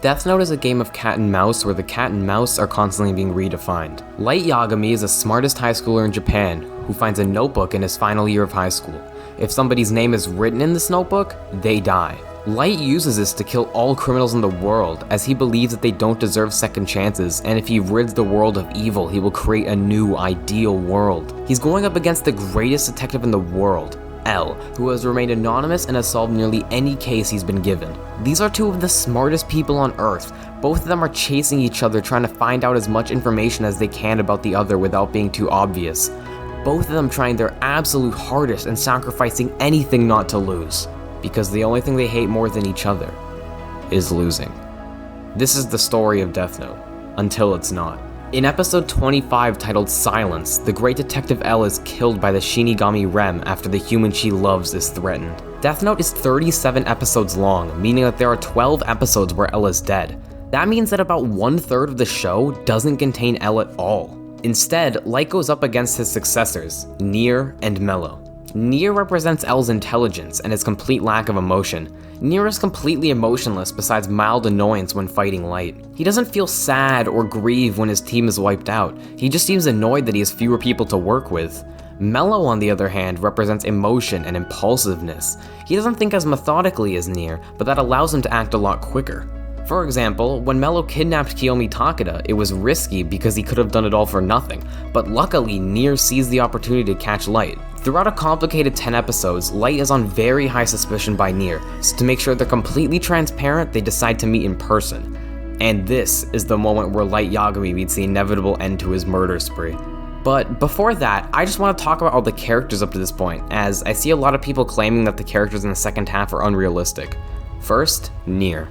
Death Note is a game of cat and mouse where the cat and mouse are constantly being redefined. Light Yagami is the smartest high schooler in Japan who finds a notebook in his final year of high school. If somebody's name is written in this notebook, they die. Light uses this to kill all criminals in the world, as he believes that they don't deserve second chances, and if he rids the world of evil, he will create a new, ideal world. He's going up against the greatest detective in the world, L, who has remained anonymous and has solved nearly any case he's been given. These are two of the smartest people on Earth. Both of them are chasing each other, trying to find out as much information as they can about the other without being too obvious. Both of them trying their absolute hardest and sacrificing anything not to lose. Because the only thing they hate more than each other is losing. This is the story of Death Note, until it's not. In episode 25 titled Silence, the great detective L is killed by the Shinigami Rem after the human she loves is threatened. Death Note is 37 episodes long, meaning that there are 12 episodes where L is dead. That means that about 1/3 of the show doesn't contain L at all. Instead, Light goes up against his successors, Nier and Mello. Nier represents L's intelligence and his complete lack of emotion. Nier is completely emotionless besides mild annoyance when fighting Light. He doesn't feel sad or grieve when his team is wiped out. He just seems annoyed that he has fewer people to work with. Mello, on the other hand, represents emotion and impulsiveness. He doesn't think as methodically as Nier, but that allows him to act a lot quicker. For example, when Mello kidnapped Kiyomi Takeda, it was risky because he could have done it all for nothing, but luckily Nier seized the opportunity to catch Light. Throughout a complicated 10 episodes, Light is on very high suspicion by Nier, so to make sure they're completely transparent, they decide to meet in person. And this is the moment where Light Yagami meets the inevitable end to his murder spree. But before that, I just want to talk about all the characters up to this point, as I see a lot of people claiming that the characters in the second half are unrealistic. First, Nier.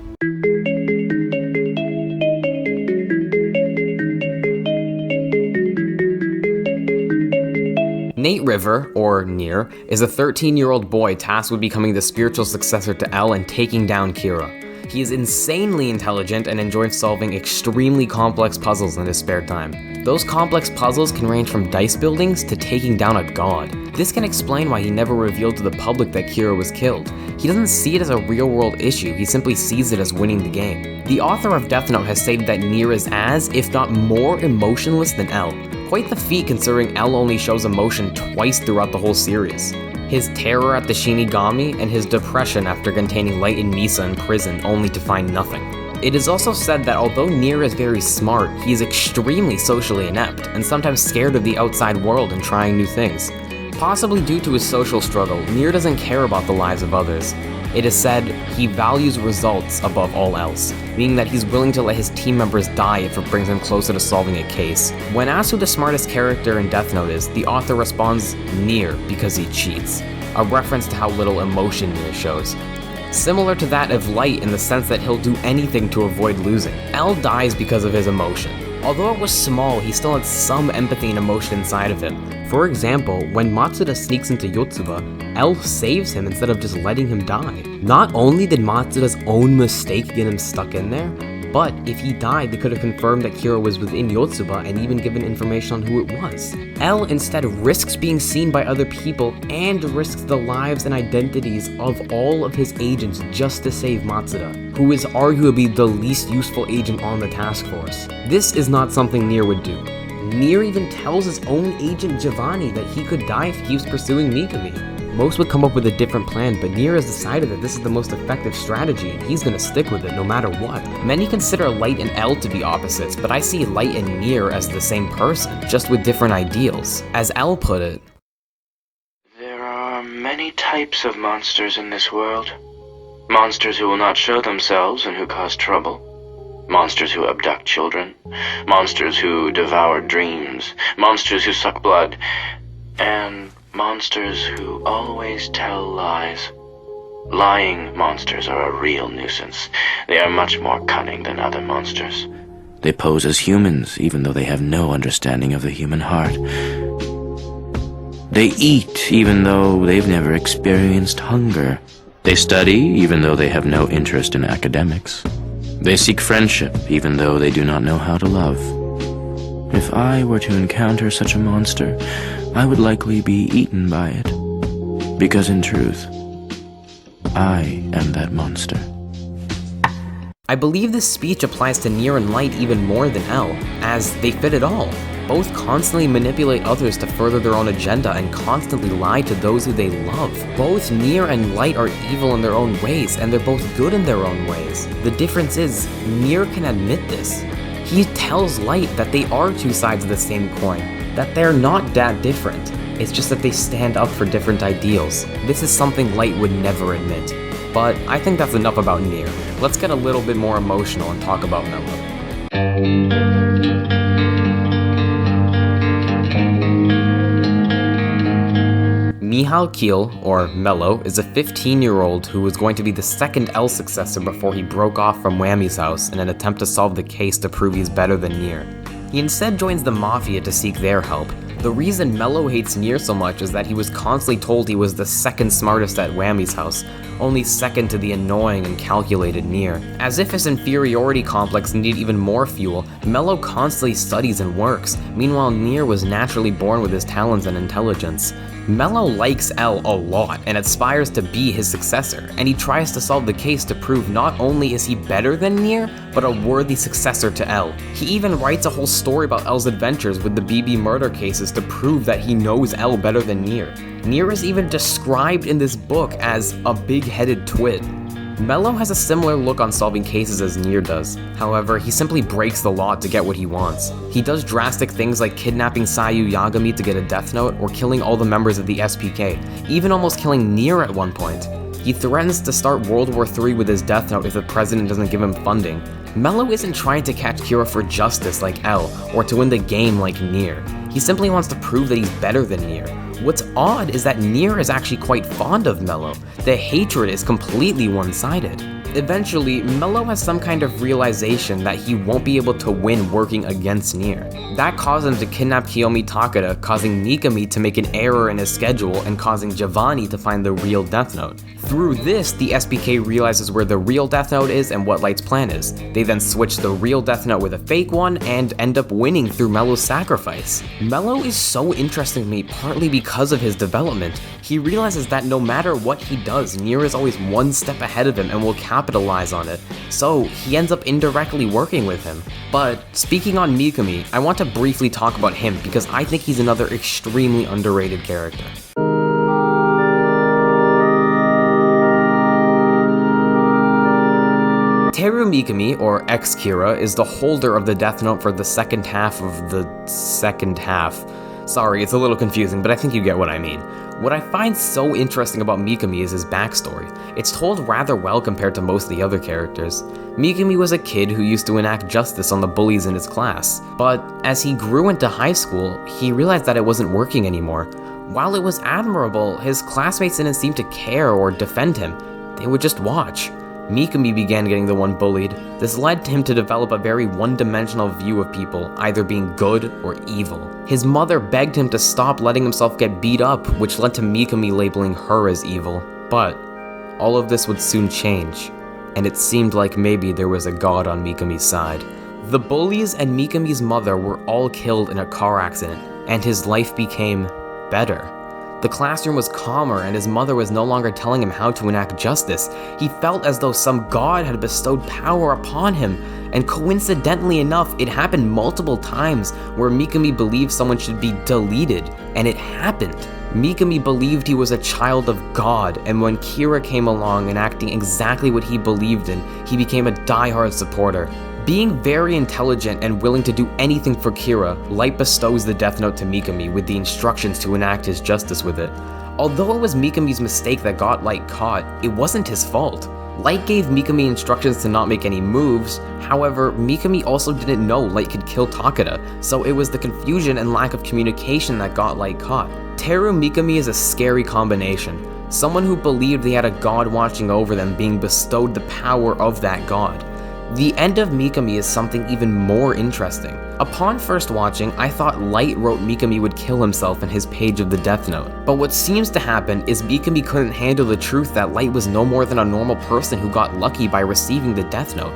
Nate River, or Nier, is a 13-year-old boy tasked with becoming the spiritual successor to L and taking down Kira. He is insanely intelligent and enjoys solving extremely complex puzzles in his spare time. Those complex puzzles can range from dice buildings to taking down a god. This can explain why he never revealed to the public that Kira was killed. He doesn't see it as a real-world issue, he simply sees it as winning the game. The author of Death Note has stated that Nier is as, if not more, emotionless than L. Quite the feat considering L only shows emotion twice throughout the whole series. His terror at the Shinigami and his depression after containing Light and Misa in prison only to find nothing. It is also said that although Nier is very smart, he is extremely socially inept and sometimes scared of the outside world and trying new things. Possibly due to his social struggle, Nier doesn't care about the lives of others. It is said he values results above all else, meaning that he's willing to let his team members die if it brings him closer to solving a case. When asked who the smartest character in Death Note is, the author responds, Nier, because he cheats, a reference to how little emotion Nier shows. Similar to that of Light in the sense that he'll do anything to avoid losing. L dies because of his emotion. Although it was small, he still had some empathy and emotion inside of him. For example, when Matsuda sneaks into Yotsuba, L saves him instead of just letting him die. Not only did Matsuda's own mistake get him stuck in there, but if he died, they could have confirmed that Kira was within Yotsuba and even given information on who it was. L instead risks being seen by other people and risks the lives and identities of all of his agents just to save Matsuda, who is arguably the least useful agent on the task force. This is not something Nier would do. Nier even tells his own agent Giovanni that he could die if he keeps pursuing Mikami. Most would come up with a different plan, but Nier has decided that this is the most effective strategy and he's gonna stick with it no matter what. Many consider Light and L to be opposites, but I see Light and Nier as the same person, just with different ideals. As L put it, there are many types of monsters in this world. Monsters who will not show themselves and who cause trouble. Monsters who abduct children. Monsters who devour dreams. Monsters who suck blood. And monsters who always tell lies. Lying monsters are a real nuisance. They are much more cunning than other monsters. They pose as humans, even though they have no understanding of the human heart. They eat, even though they've never experienced hunger. They study, even though they have no interest in academics. They seek friendship, even though they do not know how to love. If I were to encounter such a monster, I would likely be eaten by it. Because in truth, I am that monster. I believe this speech applies to Nier and Light even more than L, as they fit it all. Both constantly manipulate others to further their own agenda and constantly lie to those who they love. Both Nier and Light are evil in their own ways, and they're both good in their own ways. The difference is, Nier can admit this. He tells Light that they are two sides of the same coin, that they're not that different. It's just that they stand up for different ideals. This is something Light would never admit. But I think that's enough about Nier. Let's get a little bit more emotional and talk about Mello. Michal Kiel, or Mello, is a 15-year-old who was going to be the second L successor before he broke off from Whammy's house in an attempt to solve the case to prove he's better than Nier. He instead joins the Mafia to seek their help. The reason Mello hates Nier so much is that he was constantly told he was the second smartest at Whammy's house, only second to the annoying and calculated Nier. As if his inferiority complex needed even more fuel, Mello constantly studies and works. Meanwhile, Nier was naturally born with his talents and intelligence. Mello likes L a lot and aspires to be his successor, and he tries to solve the case to prove not only is he better than Nier, but a worthy successor to L. He even writes a whole story about L's adventures with the BB murder cases to prove that he knows L better than Nier. Nier is even described in this book as a big-headed twit. Mello has a similar look on solving cases as Nier does. However, he simply breaks the law to get what he wants. He does drastic things like kidnapping Sayu Yagami to get a death note or killing all the members of the SPK, even almost killing Nier at one point. He threatens to start World War III with his death note if the president doesn't give him funding. Mello isn't trying to catch Kira for justice like L, or to win the game like Nier. He simply wants to prove that he's better than Nier. What's odd is that Nier is actually quite fond of Mello. The hatred is completely one-sided. Eventually, Mello has some kind of realization that he won't be able to win working against Nier. That caused him to kidnap Kiyomi Takeda, causing Mikami to make an error in his schedule and causing Giovanni to find the real Death Note. Through this, the SPK realizes where the real Death Note is and what Light's plan is. They then switch the real Death Note with a fake one and end up winning through Mello's sacrifice. Mello is so interesting to me partly because of his development. He realizes that no matter what he does, Nier is always one step ahead of him and will capitalize on it, so he ends up indirectly working with him. But speaking on Mikami, I want to briefly talk about him because I think he's another extremely underrated character. Teru Mikami, or ex-Kira, is the holder of the Death Note for the second half of the second half. Sorry, it's a little confusing, but I think you get what I mean. What I find so interesting about Mikami is his backstory. It's told rather well compared to most of the other characters. Mikami was a kid who used to enact justice on the bullies in his class, but as he grew into high school, he realized that it wasn't working anymore. While it was admirable, his classmates didn't seem to care or defend him. They would just watch. Mikami began getting the one bullied. This led him to develop a very one-dimensional view of people, either being good or evil. His mother begged him to stop letting himself get beat up, which led to Mikami labeling her as evil. But all of this would soon change, and it seemed like maybe there was a god on Mikami's side. The bullies and Mikami's mother were all killed in a car accident, and his life became better. The classroom was calmer, and his mother was no longer telling him how to enact justice. He felt as though some god had bestowed power upon him, and coincidentally enough, it happened multiple times where Mikami believed someone should be deleted, and it happened. Mikami believed he was a child of God, and when Kira came along enacting exactly what he believed in, he became a die-hard supporter. Being very intelligent and willing to do anything for Kira, Light bestows the Death Note to Mikami with the instructions to enact his justice with it. Although it was Mikami's mistake that got Light caught, it wasn't his fault. Light gave Mikami instructions to not make any moves, however, Mikami also didn't know Light could kill Takeda, so it was the confusion and lack of communication that got Light caught. Teru Mikami is a scary combination. Someone who believed they had a god watching over them being bestowed the power of that god. The end of Mikami is something even more interesting. Upon first watching, I thought Light wrote Mikami would kill himself in his page of the Death Note. But what seems to happen is Mikami couldn't handle the truth that Light was no more than a normal person who got lucky by receiving the Death Note.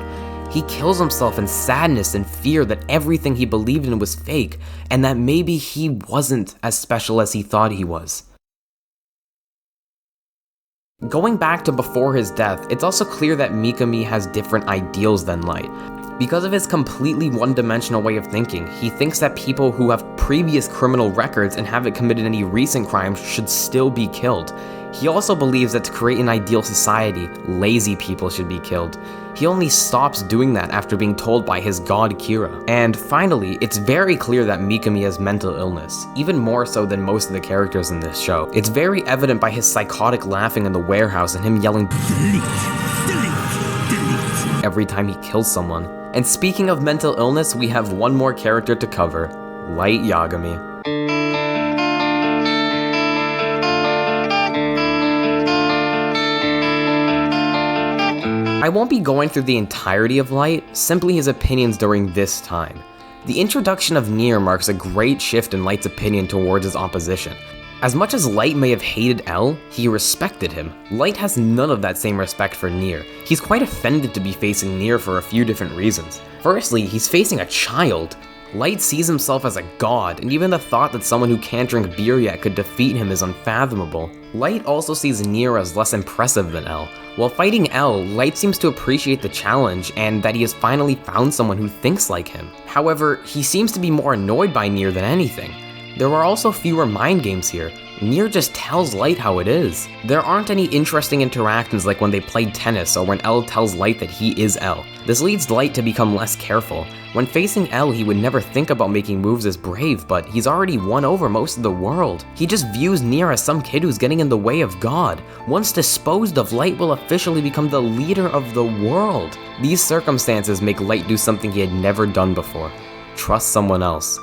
He kills himself in sadness and fear that everything he believed in was fake, and that maybe he wasn't as special as he thought he was. Going back to before his death, it's also clear that Mikami has different ideals than Light. Because of his completely one-dimensional way of thinking, he thinks that people who have previous criminal records and haven't committed any recent crimes should still be killed. He also believes that to create an ideal society, lazy people should be killed. He only stops doing that after being told by his god Kira. And finally, it's very clear that Mikami has mental illness, even more so than most of the characters in this show. It's very evident by his psychotic laughing in the warehouse and him yelling delete every time he kills someone. And speaking of mental illness, we have one more character to cover, Light Yagami. I won't be going through the entirety of Light, simply his opinions during this time. The introduction of Nier marks a great shift in Light's opinion towards his opposition. As much as Light may have hated L, he respected him. Light has none of that same respect for Nier. He's quite offended to be facing Nier for a few different reasons. Firstly, he's facing a child. Light sees himself as a god, and even the thought that someone who can't drink beer yet could defeat him is unfathomable. Light also sees Nier as less impressive than L. While fighting L, Light seems to appreciate the challenge and that he has finally found someone who thinks like him. However, he seems to be more annoyed by Nier than anything. There are also fewer mind games here. Nier just tells Light how it is. There aren't any interesting interactions like when they played tennis or when L tells Light that he is L. This leads Light to become less careful. When facing L, he would never think about making moves as brave, but he's already won over most of the world. He just views Nier as some kid who's getting in the way of God. Once disposed of, Light will officially become the leader of the world. These circumstances make Light do something he had never done before: trust someone else.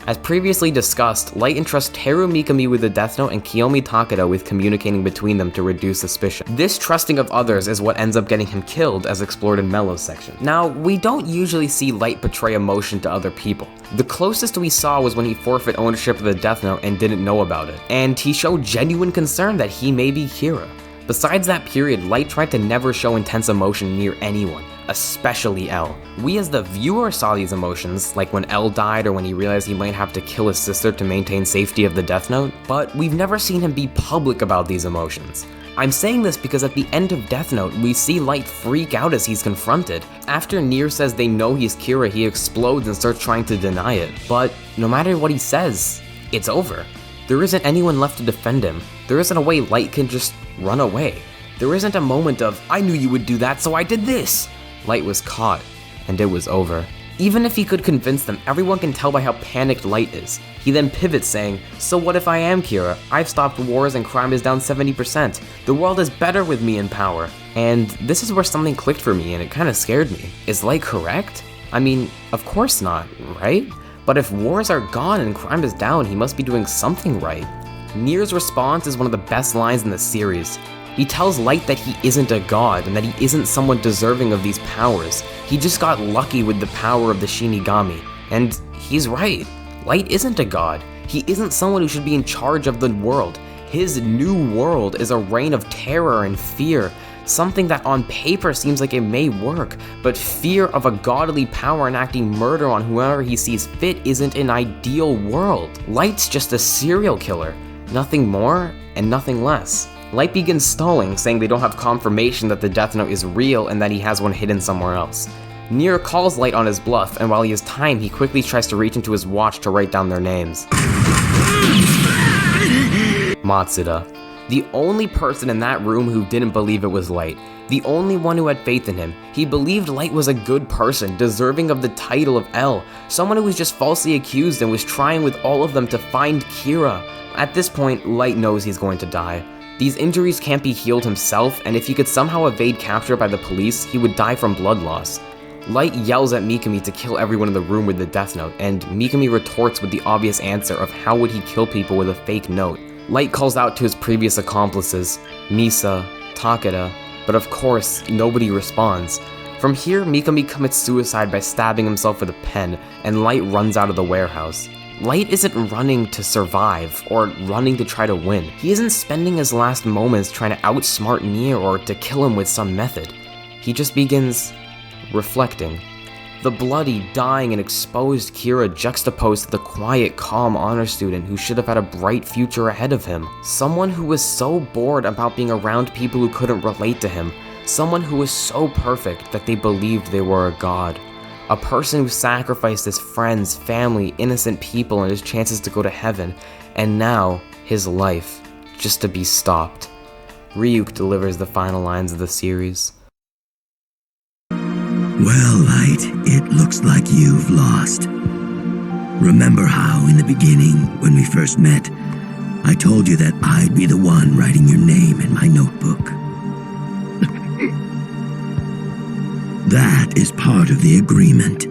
As previously discussed, Light entrusts Teru Mikami with the Death Note and Kiyomi Takeda with communicating between them to reduce suspicion. This trusting of others is what ends up getting him killed, as explored in Mello's section. Now, we don't usually see Light betray emotion to other people. The closest we saw was when he forfeit ownership of the Death Note and didn't know about it, and he showed genuine concern that he may be Kira. Besides that period, Light tried to never show intense emotion near anyone, especially L. We as the viewer saw these emotions, like when L died or when he realized he might have to kill his sister to maintain safety of the Death Note, but we've never seen him be public about these emotions. I'm saying this because at the end of Death Note, we see Light freak out as he's confronted. After Nier says they know he's Kira, he explodes and starts trying to deny it. But no matter what he says, it's over. There isn't anyone left to defend him. There isn't a way Light can just run away. There isn't a moment of, I knew you would do that, so I did this. Light was caught, and it was over. Even if he could convince them, everyone can tell by how panicked Light is. He then pivots saying, so what if I am Kira? I've stopped wars and crime is down 70%. The world is better with me in power. And this is where something clicked for me and it kinda scared me. Is Light correct? I mean, of course not, right? But if wars are gone and crime is down, he must be doing something right. Nier's response is one of the best lines in the series. He tells Light that he isn't a god and that he isn't someone deserving of these powers. He just got lucky with the power of the Shinigami. And he's right. Light isn't a god. He isn't someone who should be in charge of the world. His new world is a reign of terror and fear, something that on paper seems like it may work, but fear of a godly power enacting murder on whoever he sees fit isn't an ideal world. Light's just a serial killer, nothing more and nothing less. Light begins stalling, saying they don't have confirmation that the Death Note is real and that he has one hidden somewhere else. Nier calls Light on his bluff, and while he has time, he quickly tries to reach into his watch to write down their names. Matsuda. The only person in that room who didn't believe it was Light. The only one who had faith in him. He believed Light was a good person, deserving of the title of L. Someone who was just falsely accused and was trying with all of them to find Kira. At this point, Light knows he's going to die. These injuries can't be healed himself, and if he could somehow evade capture by the police, he would die from blood loss. Light yells at Mikami to kill everyone in the room with the Death Note, and Mikami retorts with the obvious answer of how would he kill people with a fake note. Light calls out to his previous accomplices, Misa, Takeda, but of course, nobody responds. From here, Mikami commits suicide by stabbing himself with a pen, and Light runs out of the warehouse. Light isn't running to survive, or running to try to win. He isn't spending his last moments trying to outsmart Nier or to kill him with some method. He just begins reflecting. The bloody, dying, and exposed Kira juxtaposed to the quiet, calm honor student who should have had a bright future ahead of him. Someone who was so bored about being around people who couldn't relate to him. Someone who was so perfect that they believed they were a god. A person who sacrificed his friends, family, innocent people, and his chances to go to heaven, and now his life, just to be stopped. Ryuk delivers the final lines of the series. Well, Light, it looks like you've lost. Remember how, in the beginning, when we first met, I told you that I'd be the one writing your name in my notebook? That is part of the agreement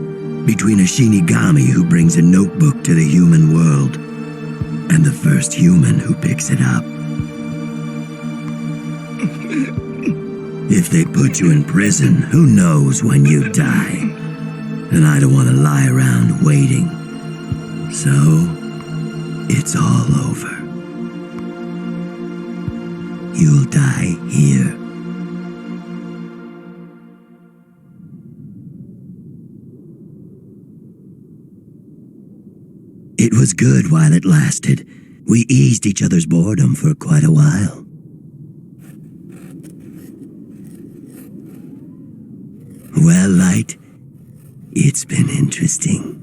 between a Shinigami who brings a notebook to the human world and the first human who picks it up. If they put you in prison, who knows when you die? And I don't want to lie around waiting. So, it's all over. You'll die here. It was good while it lasted. We eased each other's boredom for quite a while. Well, Light, it's been interesting.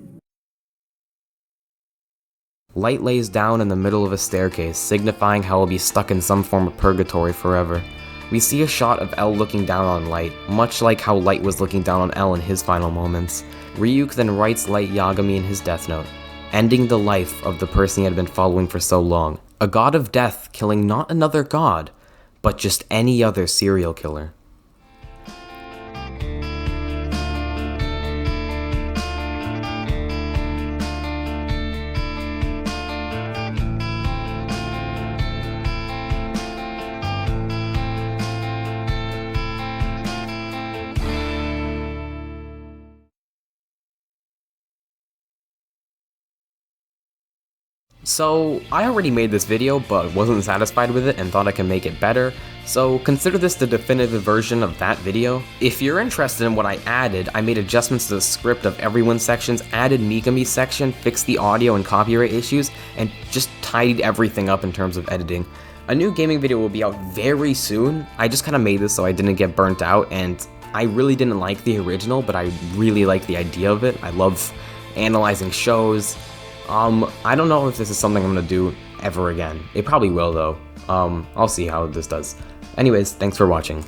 Light lays down in the middle of a staircase, signifying how he'll be stuck in some form of purgatory forever. We see a shot of L looking down on Light, much like how Light was looking down on L in his final moments. Ryuk then writes Light Yagami in his death note, ending the life of the person he had been following for so long. A god of death killing not another god, but just any other serial killer. So, I already made this video, but wasn't satisfied with it and thought I could make it better, so consider this the definitive version of that video. If you're interested in what I added, I made adjustments to the script of everyone's sections, added Mikami's section, fixed the audio and copyright issues, and just tidied everything up in terms of editing. A new gaming video will be out very soon. I just kind of made this so I didn't get burnt out, and I really didn't like the original, but I really like the idea of it. I love analyzing shows. I don't know if this is something I'm gonna do ever again. It probably will though. I'll see how this does. Anyways, thanks for watching.